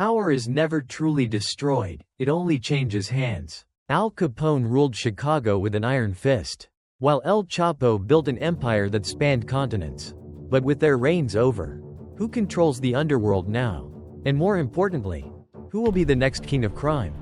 Power is never truly destroyed, it only changes hands. Al Capone ruled Chicago with an iron fist, while El Chapo built an empire that spanned continents. But with their reigns over, who controls the underworld now? And more importantly, who will be the next king of crime?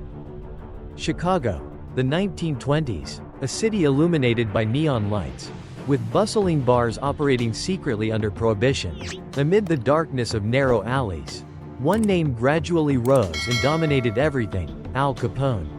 Chicago, the 1920s, a city illuminated by neon lights, with bustling bars operating secretly under Prohibition. Amid the darkness of narrow alleys, one name gradually rose and dominated everything: Al Capone.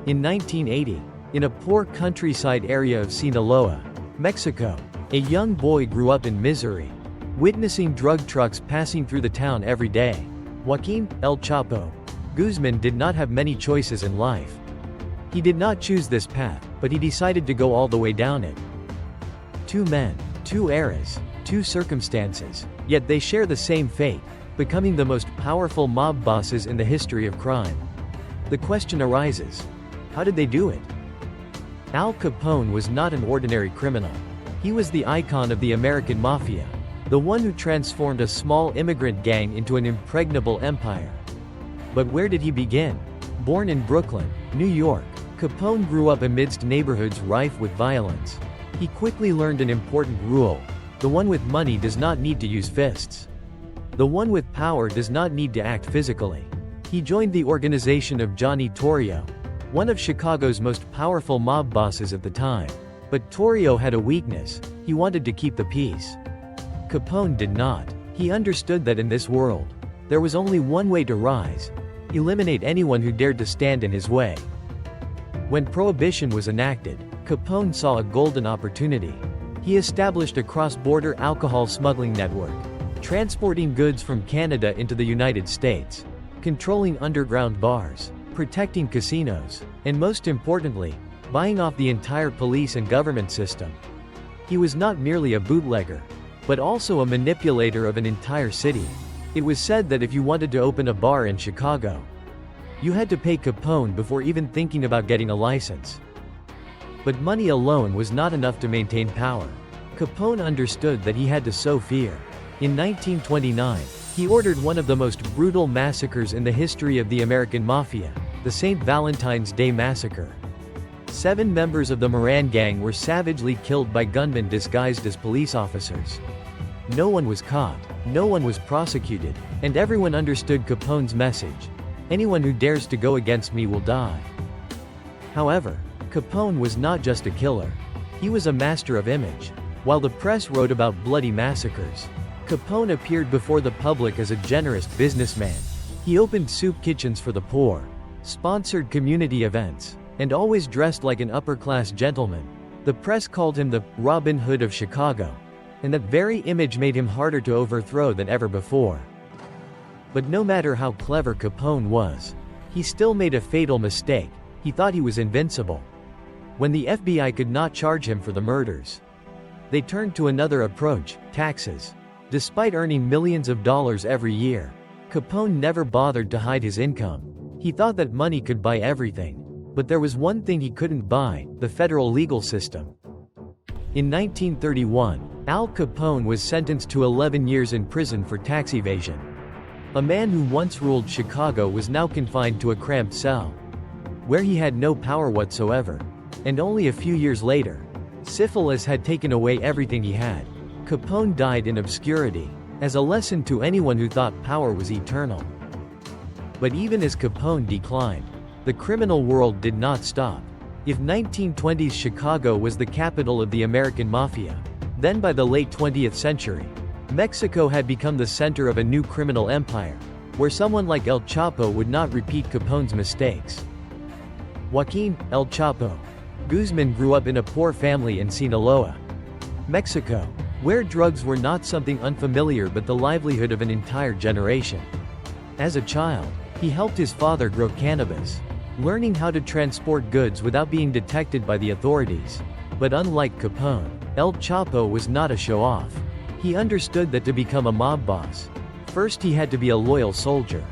In 1980, in a poor countryside area of Sinaloa, Mexico, a young boy grew up in misery, witnessing drug trucks passing through the town every day. Joaquin El Chapo Guzman did not have many choices in life. He did not choose this path, but he decided to go all the way down it. Two men, two eras, two circumstances, yet they share the same fate: becoming the most powerful mob bosses in the history of crime. The question arises, how did they do it? Al Capone was not an ordinary criminal. He was the icon of the American mafia, the one who transformed a small immigrant gang into an impregnable empire. But where did he begin? Born in Brooklyn, New York, Capone grew up amidst neighborhoods rife with violence. He quickly learned an important rule: the one with money does not need to use fists. The one with power does not need to act physically. He joined the organization of Johnny Torrio, one of Chicago's most powerful mob bosses at the time. But Torrio had a weakness: he wanted to keep the peace. Capone did not. He understood that in this world, there was only one way to rise: eliminate anyone who dared to stand in his way. When Prohibition was enacted, Capone saw a golden opportunity. He established a cross-border alcohol smuggling network, transporting goods from Canada into the United States, controlling underground bars, protecting casinos, and most importantly, buying off the entire police and government system. He was not merely a bootlegger, but also a manipulator of an entire city. It was said that if you wanted to open a bar in Chicago, you had to pay Capone before even thinking about getting a license. But money alone was not enough to maintain power. Capone understood that he had to sow fear. In 1929, he ordered one of the most brutal massacres in the history of the American Mafia, the St. Valentine's Day Massacre. 7 members of the Moran gang were savagely killed by gunmen disguised as police officers. No one was caught, no one was prosecuted, and everyone understood Capone's message: anyone who dares to go against me will die. However, Capone was not just a killer. He was a master of image. While the press wrote about bloody massacres, Capone appeared before the public as a generous businessman. He opened soup kitchens for the poor, sponsored community events, and always dressed like an upper-class gentleman. The press called him the Robin Hood of Chicago, and that very image made him harder to overthrow than ever before. But no matter how clever Capone was, he still made a fatal mistake: he thought he was invincible. When the FBI could not charge him for the murders, they turned to another approach: taxes. Despite earning millions of dollars every year, Capone never bothered to hide his income. He thought that money could buy everything. But there was one thing he couldn't buy: the federal legal system. In 1931, Al Capone was sentenced to 11 years in prison for tax evasion. A man who once ruled Chicago was now confined to a cramped cell, where he had no power whatsoever. And only a few years later, syphilis had taken away everything he had. Capone died in obscurity, as a lesson to anyone who thought power was eternal. But even as Capone declined, the criminal world did not stop. If 1920s Chicago was the capital of the American Mafia, then by the late 20th century, Mexico had become the center of a new criminal empire, where someone like El Chapo would not repeat Capone's mistakes. Joaquin El Chapo Guzman grew up in a poor family in Sinaloa, Mexico, where drugs were not something unfamiliar but the livelihood of an entire generation. As a child, he helped his father grow cannabis, learning how to transport goods without being detected by the authorities. But unlike Capone, El Chapo was not a show-off. He understood that to become a mob boss, first he had to be a loyal soldier.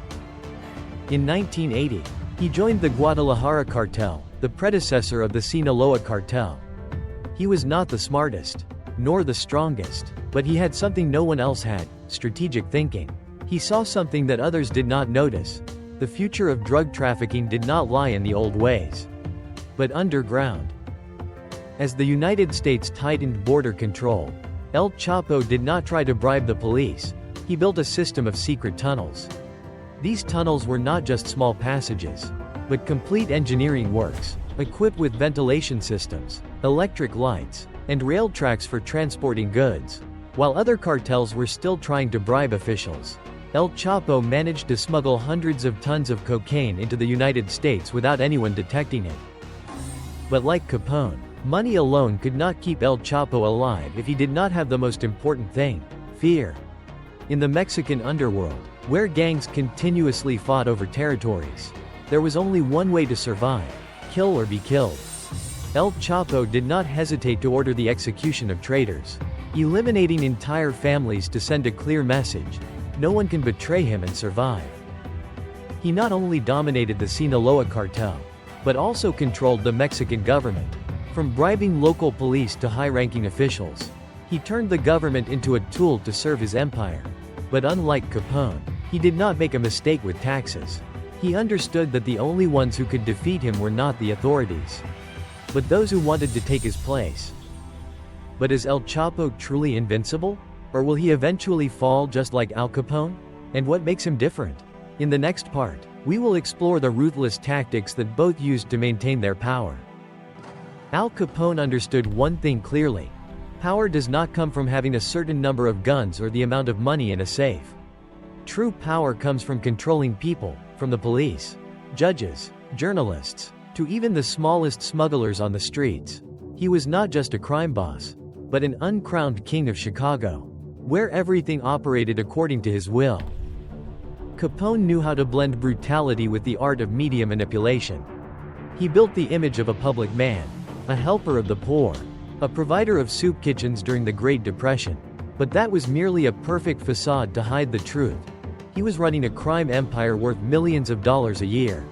In 1980, he joined the Guadalajara cartel, the predecessor of the Sinaloa cartel. He was not the smartest, nor the strongest, but he had something no one else had: strategic thinking. He saw something that others did not notice. The future of drug trafficking did not lie in the old ways, but underground. As the United States tightened border control, El Chapo did not try to bribe the police. He built a system of secret tunnels. These tunnels were not just small passages, but complete engineering works, equipped with ventilation systems, electric lights, and rail tracks for transporting goods. While other cartels were still trying to bribe officials, El Chapo managed to smuggle hundreds of tons of cocaine into the United States without anyone detecting it. But like Capone, money alone could not keep El Chapo alive if he did not have the most important thing: fear. In the Mexican underworld, where gangs continuously fought over territories, there was only one way to survive: kill or be killed. El Chapo did not hesitate to order the execution of traitors, eliminating entire families to send a clear message: no one can betray him and survive. He not only dominated the Sinaloa cartel, but also controlled the Mexican government. From bribing local police to high-ranking officials, he turned the government into a tool to serve his empire. But unlike Capone, he did not make a mistake with taxes. He understood that the only ones who could defeat him were not the authorities, but those who wanted to take his place. But is El Chapo truly invincible? Or will he eventually fall just like Al Capone? And what makes him different? In the next part, we will explore the ruthless tactics that both used to maintain their power. Al Capone understood one thing clearly: power does not come from having a certain number of guns or the amount of money in a safe. True power comes from controlling people, from the police, judges, journalists, to even the smallest smugglers on the streets. He was not just a crime boss, but an uncrowned king of Chicago, where everything operated according to his will. Capone knew how to blend brutality with the art of media manipulation. He built the image of a public man, a helper of the poor, a provider of soup kitchens during the Great Depression. But that was merely a perfect facade to hide the truth. He was running a crime empire worth millions of dollars a year,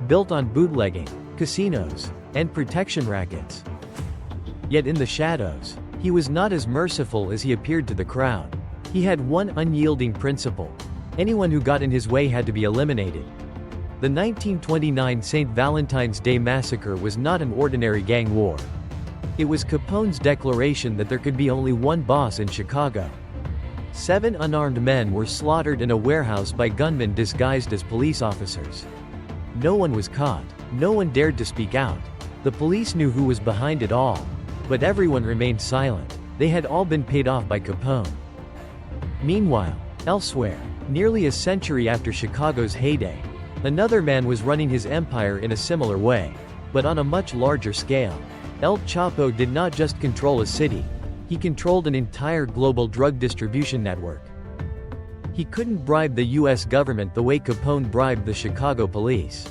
built on bootlegging, casinos, and protection rackets. Yet in the shadows, he was not as merciful as he appeared to the crowd. He had one unyielding principle: anyone who got in his way had to be eliminated. The 1929 St. Valentine's Day Massacre was not an ordinary gang war. It was Capone's declaration that there could be only one boss in Chicago. 7 unarmed men were slaughtered in a warehouse by gunmen disguised as police officers. No one was caught. No one dared to speak out. The police knew who was behind it all, but everyone remained silent. They had all been paid off by Capone. Meanwhile, elsewhere, nearly a century after Chicago's heyday, another man was running his empire in a similar way, but on a much larger scale. El Chapo did not just control a city, he controlled an entire global drug distribution network. He couldn't bribe the US government the way Capone bribed the Chicago police,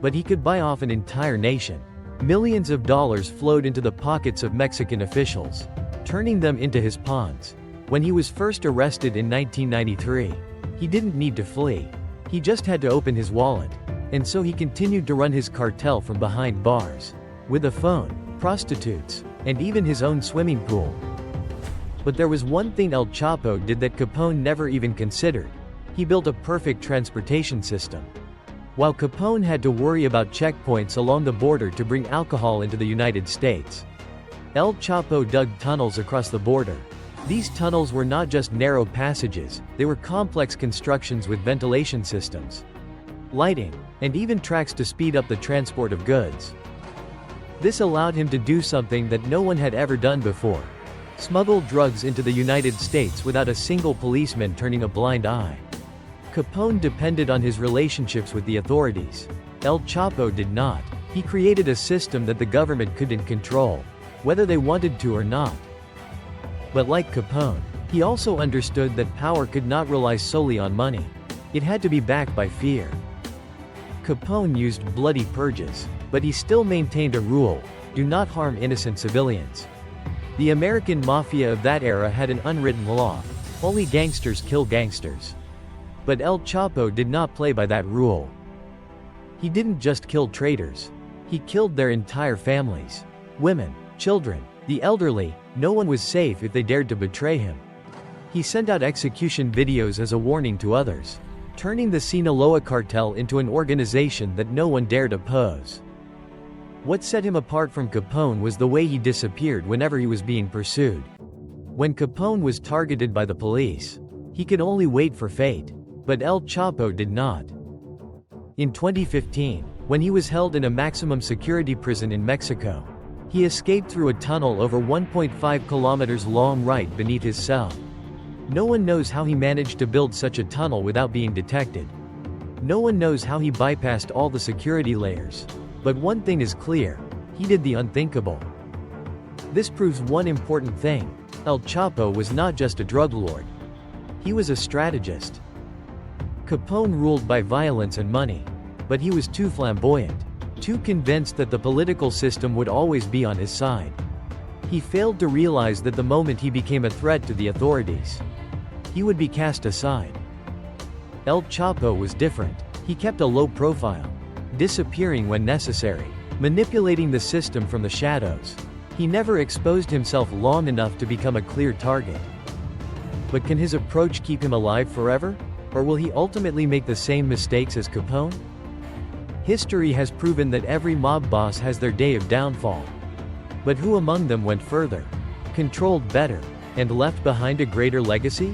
but he could buy off an entire nation. Millions of dollars flowed into the pockets of Mexican officials, turning them into his pawns. When he was first arrested in 1993, he didn't need to flee. He just had to open his wallet. And so he continued to run his cartel from behind bars, with a phone, prostitutes, and even his own swimming pool. But there was one thing El Chapo did that Capone never even considered. He built a perfect transportation system. While Capone had to worry about checkpoints along the border to bring alcohol into the United States, El Chapo dug tunnels across the border. These tunnels were not just narrow passages, they were complex constructions with ventilation systems, lighting, and even tracks to speed up the transport of goods. This allowed him to do something that no one had ever done before: smuggle drugs into the United States without a single policeman turning a blind eye. Capone depended on his relationships with the authorities. El Chapo did not. He created a system that the government couldn't control, whether they wanted to or not. But like Capone, he also understood that power could not rely solely on money. It had to be backed by fear. Capone used bloody purges, but he still maintained a rule: do not harm innocent civilians. The American mafia of that era had an unwritten law: only gangsters kill gangsters. But El Chapo did not play by that rule. He didn't just kill traitors. He killed their entire families. Women, children, the elderly, no one was safe if they dared to betray him. He sent out execution videos as a warning to others, turning the Sinaloa cartel into an organization that no one dared oppose. What set him apart from Capone was the way he disappeared whenever he was being pursued. When Capone was targeted by the police, he could only wait for fate, but El Chapo did not. In 2015, when he was held in a maximum security prison in Mexico, he escaped through a tunnel over 1.5 kilometers long right beneath his cell. No one knows how he managed to build such a tunnel without being detected. No one knows how he bypassed all the security layers. But one thing is clear: he did the unthinkable. This proves one important thing: El Chapo was not just a drug lord. He was a strategist. Capone ruled by violence and money. But he was too flamboyant, too convinced that the political system would always be on his side. He failed to realize that the moment he became a threat to the authorities, he would be cast aside. El Chapo was different. He kept a low profile, disappearing when necessary, manipulating the system from the shadows. He never exposed himself long enough to become a clear target. But can his approach keep him alive forever? Or will he ultimately make the same mistakes as Capone? History has proven that every mob boss has their day of downfall. But who among them went further, controlled better, and left behind a greater legacy?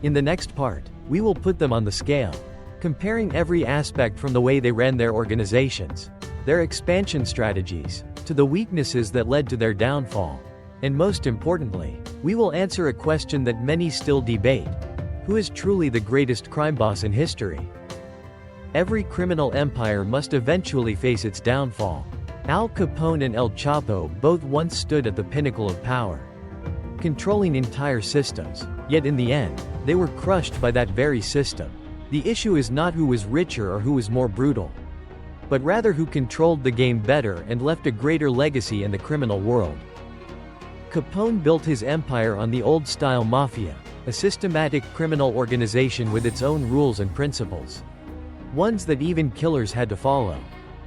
In the next part, we will put them on the scale, comparing every aspect from the way they ran their organizations, their expansion strategies, to the weaknesses that led to their downfall. And most importantly, we will answer a question that many still debate: who is truly the greatest crime boss in history? Every criminal empire must eventually face its downfall. Al Capone and El Chapo both once stood at the pinnacle of power, controlling entire systems. Yet in the end, they were crushed by that very system. The issue is not who was richer or who was more brutal, but rather who controlled the game better and left a greater legacy in the criminal world. Capone built his empire on the old-style mafia, a systematic criminal organization with its own rules and principles, ones that even killers had to follow.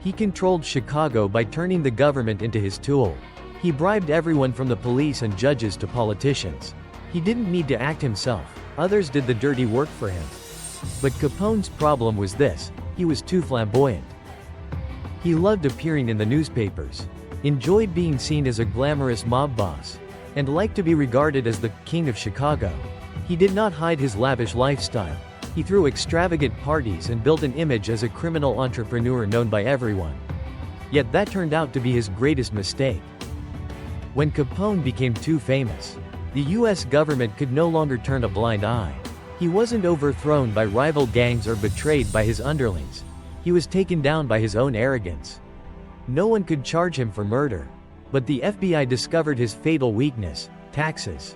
He controlled Chicago by turning the government into his tool. He bribed everyone from the police and judges to politicians. He didn't need to act himself. Others did the dirty work for him. But Capone's problem was this: he was too flamboyant. He loved appearing in the newspapers, enjoyed being seen as a glamorous mob boss, and liked to be regarded as the king of Chicago. He did not hide his lavish lifestyle. He threw extravagant parties and built an image as a criminal entrepreneur known by everyone. Yet that turned out to be his greatest mistake. When Capone became too famous, the US government could no longer turn a blind eye. He wasn't overthrown by rival gangs or betrayed by his underlings. He was taken down by his own arrogance. No one could charge him for murder. But the FBI discovered his fatal weakness: taxes.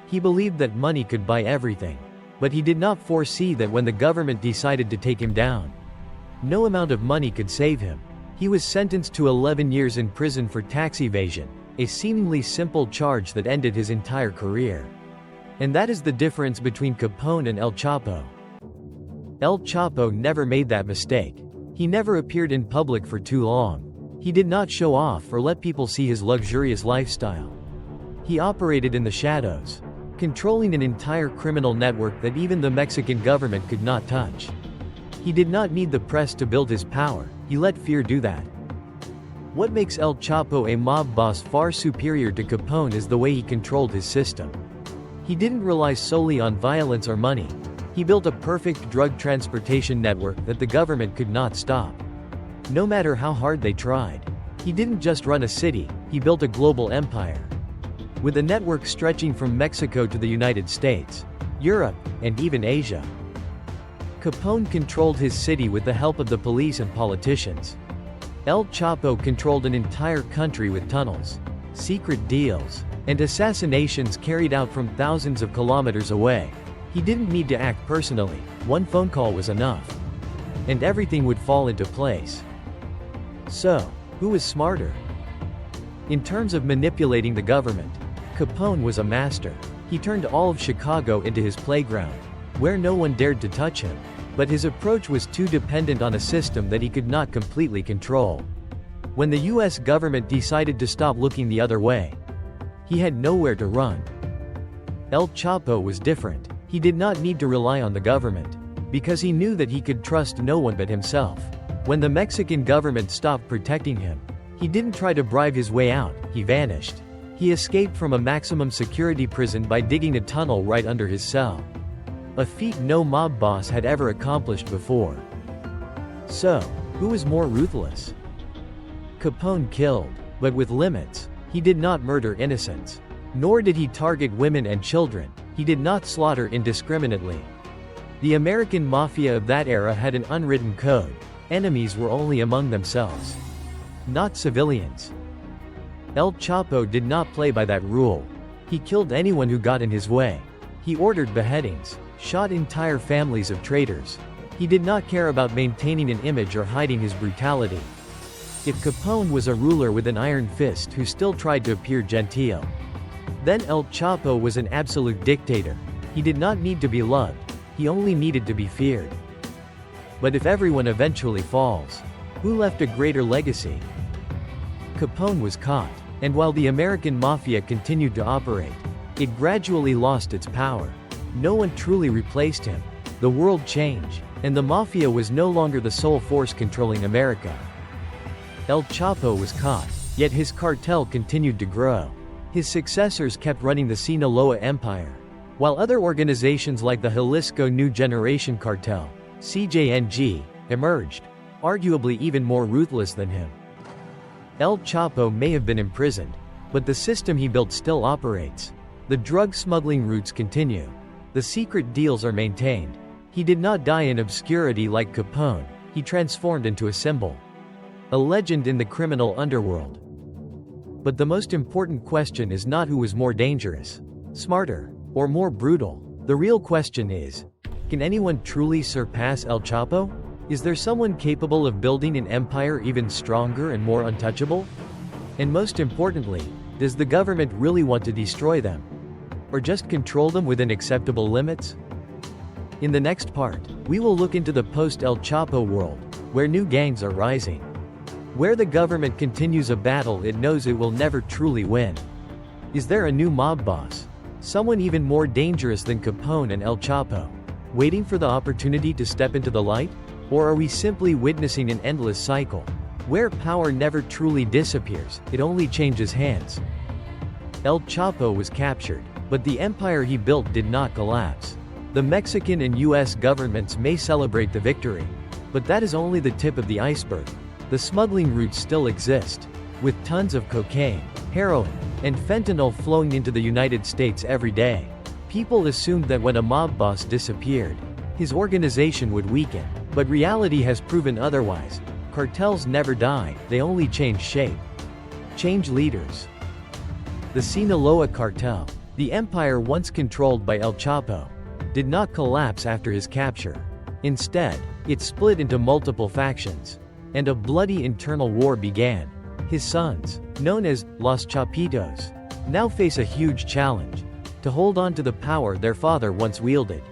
He believed that money could buy everything. But he did not foresee that when the government decided to take him down, no amount of money could save him. He was sentenced to 11 years in prison for tax evasion, a seemingly simple charge that ended his entire career. And that is the difference between Capone and El Chapo. El Chapo never made that mistake. He never appeared in public for too long. He did not show off or let people see his luxurious lifestyle. He operated in the shadows, controlling an entire criminal network that even the Mexican government could not touch. He did not need the press to build his power. He let fear do that. What makes El Chapo a mob boss far superior to Capone is the way he controlled his system. He didn't rely solely on violence or money. He built a perfect drug transportation network that the government could not stop, no matter how hard they tried. He didn't just run a city, he built a global empire, with a network stretching from Mexico to the United States, Europe, and even Asia. Capone controlled his city with the help of the police and politicians. El Chapo controlled an entire country with tunnels, secret deals, and assassinations carried out from thousands of kilometers away. He didn't need to act personally. One phone call was enough, and everything would fall into place. So, who was smarter? In terms of manipulating the government, Capone was a master. He turned all of Chicago into his playground, where no one dared to touch him. But his approach was too dependent on a system that he could not completely control. When the US government decided to stop looking the other way, he had nowhere to run. El Chapo was different. He did not need to rely on the government, because he knew that he could trust no one but himself. When the Mexican government stopped protecting him, he didn't try to bribe his way out, he vanished. He escaped from a maximum security prison by digging a tunnel right under his cell. A feat no mob boss had ever accomplished before. So, who was more ruthless? Capone killed, but with limits. He did not murder innocents. Nor did he target women and children. He did not slaughter indiscriminately. The American mafia of that era had an unwritten code. Enemies were only among themselves, not civilians. El Chapo did not play by that rule. He killed anyone who got in his way. He ordered beheadings, shot entire families of traitors. He did not care about maintaining an image or hiding his brutality. If Capone was a ruler with an iron fist who still tried to appear genteel, then El Chapo was an absolute dictator. He did not need to be loved, he only needed to be feared. But if everyone eventually falls, who left a greater legacy? Capone was caught, and while the American mafia continued to operate, it gradually lost its power. No one truly replaced him. The world changed, and the mafia was no longer the sole force controlling America. El Chapo was caught, yet his cartel continued to grow. His successors kept running the Sinaloa Empire, while other organizations like the Jalisco New Generation Cartel, CJNG, emerged, arguably even more ruthless than him. El Chapo may have been imprisoned, but the system he built still operates. The drug smuggling routes continue. The secret deals are maintained. He did not die in obscurity like Capone, he transformed into a symbol. A legend in the criminal underworld. But the most important question is not who was more dangerous, smarter, or more brutal. The real question is, can anyone truly surpass El Chapo? Is there someone capable of building an empire even stronger and more untouchable? And most importantly, does the government really want to destroy them? Or just control them within acceptable limits? In the next part, we will look into the post-El Chapo world, where new gangs are rising. Where the government continues a battle it knows it will never truly win. Is there a new mob boss? Someone even more dangerous than Capone and El Chapo, waiting for the opportunity to step into the light? Or are we simply witnessing an endless cycle, where power never truly disappears, it only changes hands? El Chapo was captured, but the empire he built did not collapse. The Mexican and US governments may celebrate the victory, but that is only the tip of the iceberg. The smuggling routes still exist, with tons of cocaine, heroin, and fentanyl flowing into the United States every day. People assumed that when a mob boss disappeared, his organization would weaken, but reality has proven otherwise. Cartels never die, they only change shape. Change leaders. The Sinaloa cartel, the empire once controlled by El Chapo, did not collapse after his capture. Instead, it split into multiple factions, and a bloody internal war began. His sons, known as Los Chapitos, now face a huge challenge: to hold on to the power their father once wielded.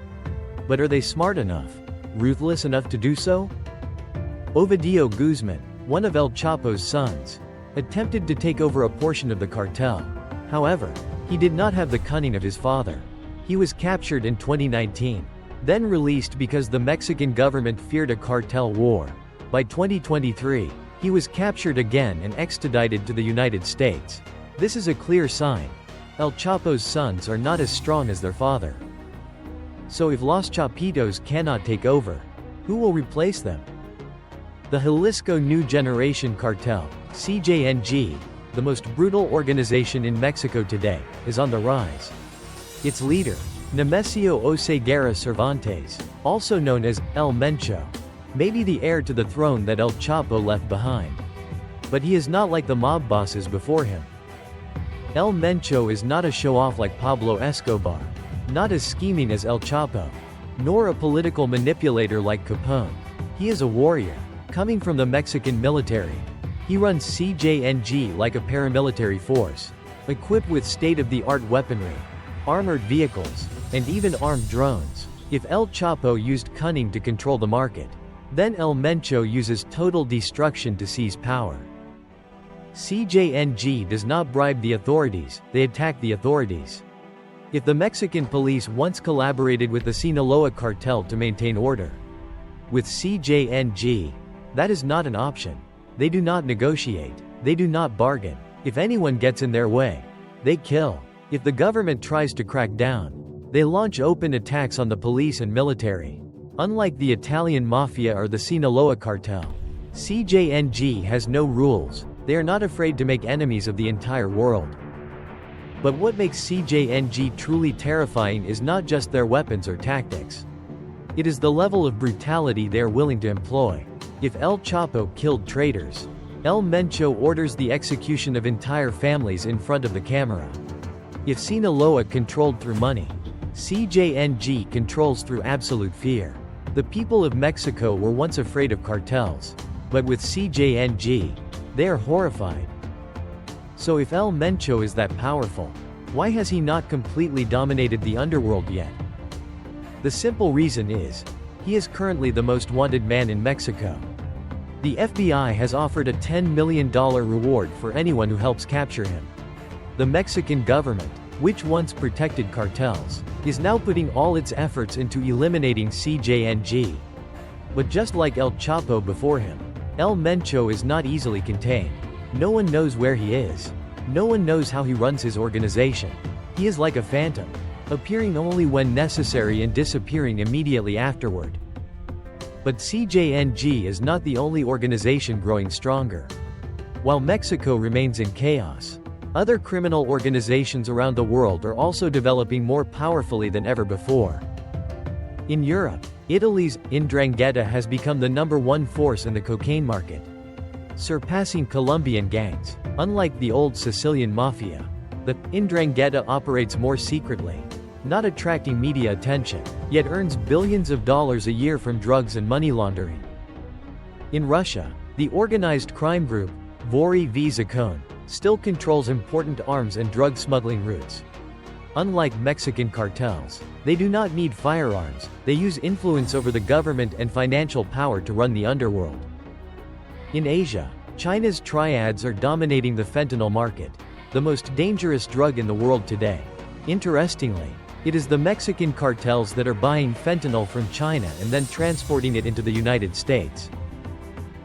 But are they smart enough, ruthless enough to do so? Ovidio Guzman, one of El Chapo's sons, attempted to take over a portion of the cartel. However, he did not have the cunning of his father. He was captured in 2019, then released because the Mexican government feared a cartel war. By 2023, he was captured again and extradited to the United States. This is a clear sign. El Chapo's sons are not as strong as their father. So if Los Chapitos cannot take over, who will replace them? The Jalisco New Generation Cartel, CJNG, the most brutal organization in Mexico today, is on the rise. Its leader, Nemesio Oseguera Cervantes, also known as El Mencho, may be the heir to the throne that El Chapo left behind. But he is not like the mob bosses before him. El Mencho is not a show-off like Pablo Escobar, not as scheming as El Chapo, nor a political manipulator like Capone. He is a warrior, coming from the Mexican military. He runs CJNG like a paramilitary force, equipped with state-of-the-art weaponry, armored vehicles, and even armed drones. If El Chapo used cunning to control the market, then El Mencho uses total destruction to seize power. CJNG does not bribe the authorities, they attack the authorities. If the Mexican police once collaborated with the Sinaloa cartel to maintain order, with CJNG, that is not an option. They do not negotiate. They do not bargain. If anyone gets in their way, they kill. If the government tries to crack down, they launch open attacks on the police and military. Unlike the Italian mafia or the Sinaloa cartel, CJNG has no rules. They are not afraid to make enemies of the entire world. But what makes CJNG truly terrifying is not just their weapons or tactics. It is the level of brutality they are willing to employ. If El Chapo killed traitors, El Mencho orders the execution of entire families in front of the camera. If Sinaloa controlled through money, CJNG controls through absolute fear. The people of Mexico were once afraid of cartels, but with CJNG, they are horrified. So if El Mencho is that powerful, why has he not completely dominated the underworld yet? The simple reason is, he is currently the most wanted man in Mexico. The FBI has offered a $10 million reward for anyone who helps capture him. The Mexican government, which once protected cartels, is now putting all its efforts into eliminating CJNG. But just like El Chapo before him, El Mencho is not easily contained. No one knows where he is. No one knows how he runs his organization. He is like a phantom, appearing only when necessary and disappearing immediately afterward. But CJNG is not the only organization growing stronger. While Mexico remains in chaos, other criminal organizations around the world are also developing more powerfully than ever before. In Europe, Italy's 'Ndrangheta has become the #1 force in the cocaine market, surpassing Colombian gangs. Unlike the old Sicilian mafia, the 'Ndrangheta operates more secretly, not attracting media attention, yet earns billions of dollars a year from drugs and money laundering. In Russia, the organized crime group, Vory v Zakon, still controls important arms and drug smuggling routes. Unlike Mexican cartels, they do not need firearms, they use influence over the government and financial power to run the underworld. In Asia, China's triads are dominating the fentanyl market, the most dangerous drug in the world today. Interestingly, it is the Mexican cartels that are buying fentanyl from China and then transporting it into the United States.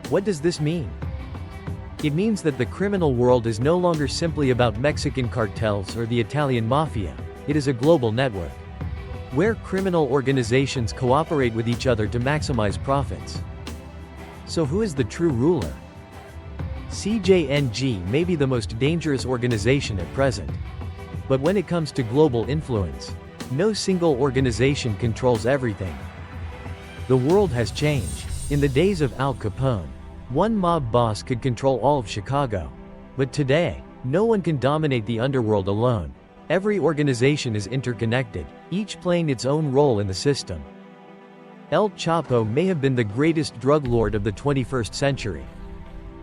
What does this mean? It means that the criminal world is no longer simply about Mexican cartels or the Italian mafia, it is a global network, where criminal organizations cooperate with each other to maximize profits. So who is the true ruler? CJNG may be the most dangerous organization at present. But when it comes to global influence, no single organization controls everything. The world has changed. In the days of Al Capone, one mob boss could control all of Chicago. But today, no one can dominate the underworld alone. Every organization is interconnected, each playing its own role in the system. El Chapo may have been the greatest drug lord of the 21st century.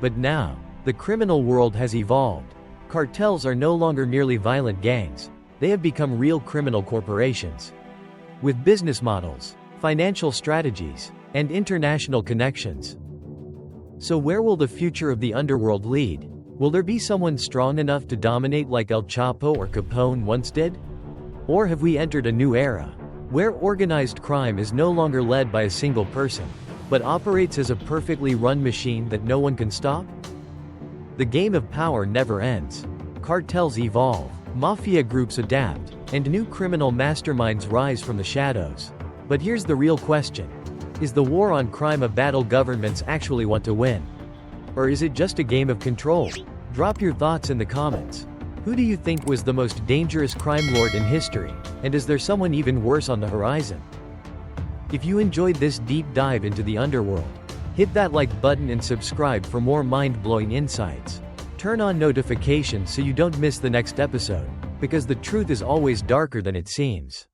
But now, the criminal world has evolved. Cartels are no longer merely violent gangs, they have become real criminal corporations. With business models, financial strategies, and international connections. So where will the future of the underworld lead? Will there be someone strong enough to dominate like El Chapo or Capone once did? Or have we entered a new era, where organized crime is no longer led by a single person, but operates as a perfectly run machine that no one can stop? The game of power never ends. Cartels evolve, mafia groups adapt, and new criminal masterminds rise from the shadows. But here's the real question. Is the war on crime a battle governments actually want to win? Or is it just a game of control? Drop your thoughts in the comments. Who do you think was the most dangerous crime lord in history? And is there someone even worse on the horizon? If you enjoyed this deep dive into the underworld, hit that like button and subscribe for more mind-blowing insights. Turn on notifications so you don't miss the next episode, because the truth is always darker than it seems.